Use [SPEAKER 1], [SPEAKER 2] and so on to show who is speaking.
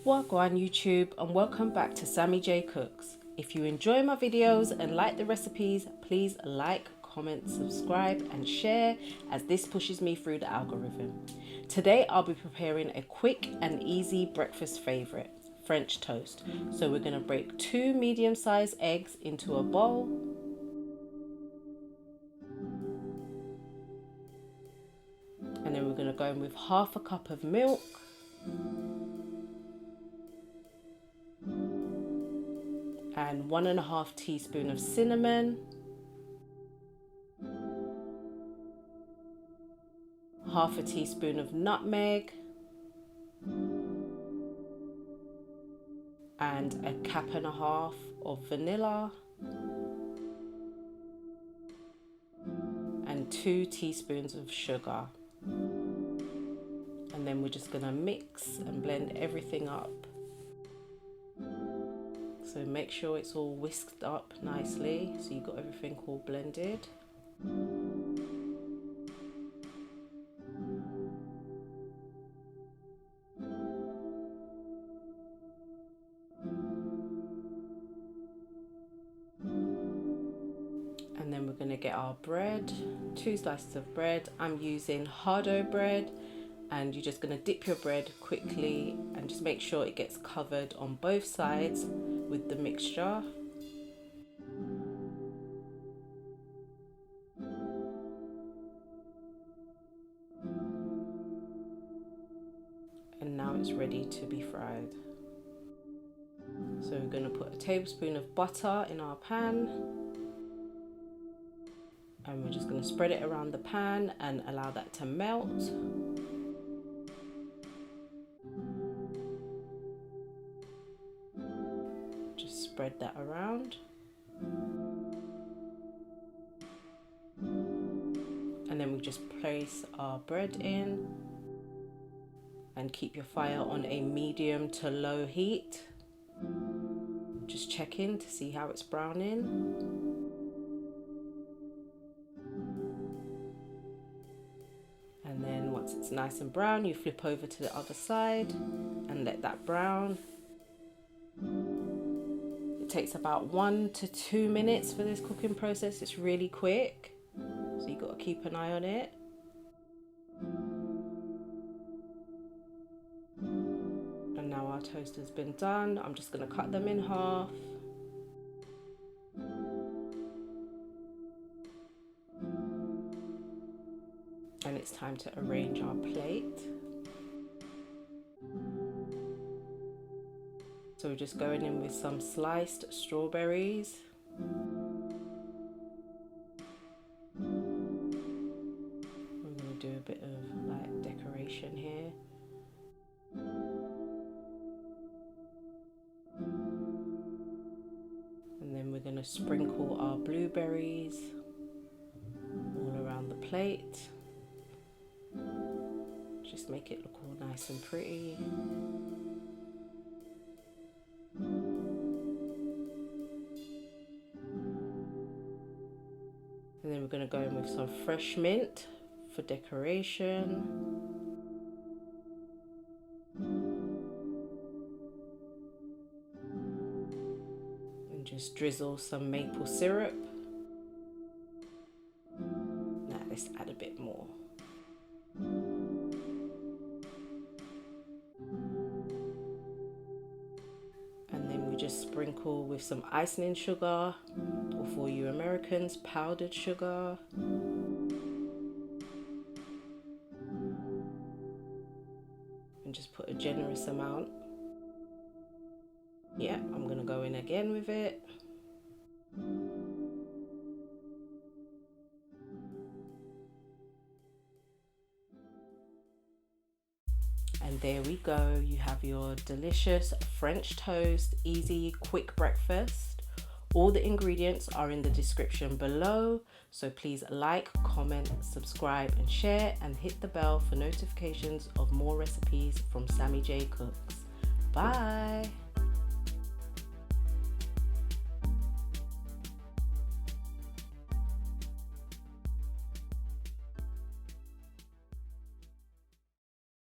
[SPEAKER 1] Wagwan YouTube, and welcome back to Sammy J Cooks. If you enjoy my videos and like the recipes, please like, comment, subscribe and share, as this pushes me through the algorithm. Today I'll be preparing a quick and easy breakfast favourite, French toast. So we're going to break 2 medium-sized eggs into a bowl. And then we're going to go in with half a cup of milk. And 1.5 teaspoons of cinnamon, half a teaspoon of nutmeg, and 1.5 cups of vanilla, and 2 teaspoons of sugar. And then we're just gonna mix and blend everything up. So make sure it's all whisked up nicely so you've got everything all blended. And then we're going to get our bread, 2 slices of bread. I'm using hardo bread, and you're just going to dip your bread quickly and just make sure it gets covered on both sides with the mixture. And now it's ready to be fried. So we're going to put a tablespoon of butter in our pan. And we're just going to spread it around the pan and allow that to melt. Just spread that around. And then we just place our bread in. And keep your fire on a medium to low heat. Just check in to see how it's browning. And then once it's nice and brown, you flip over to the other side and let that brown. It takes about 1 to 2 minutes for this cooking process. It's really quick, so you've got to keep an eye on it. And now our toast has been done. I'm just going to cut them in half. And it's time to arrange our plate. So we're just going in with some sliced strawberries. We're going to do a bit of like decoration here. And then we're going to sprinkle our blueberries all around the plate. Just make it look all nice and pretty. And then we're going to go in with some fresh mint for decoration. And just drizzle some maple syrup. Now let's add a bit more. And then we just sprinkle with some icing sugar, or for you Americans, powdered sugar. And just put a generous amount. Yeah, I'm gonna go in again with it. And there we go, you have your delicious French toast, easy, quick breakfast. All the ingredients are in the description below, so please like, comment, subscribe and share, and hit the bell for notifications of more recipes from Sammy J Cooks. Bye!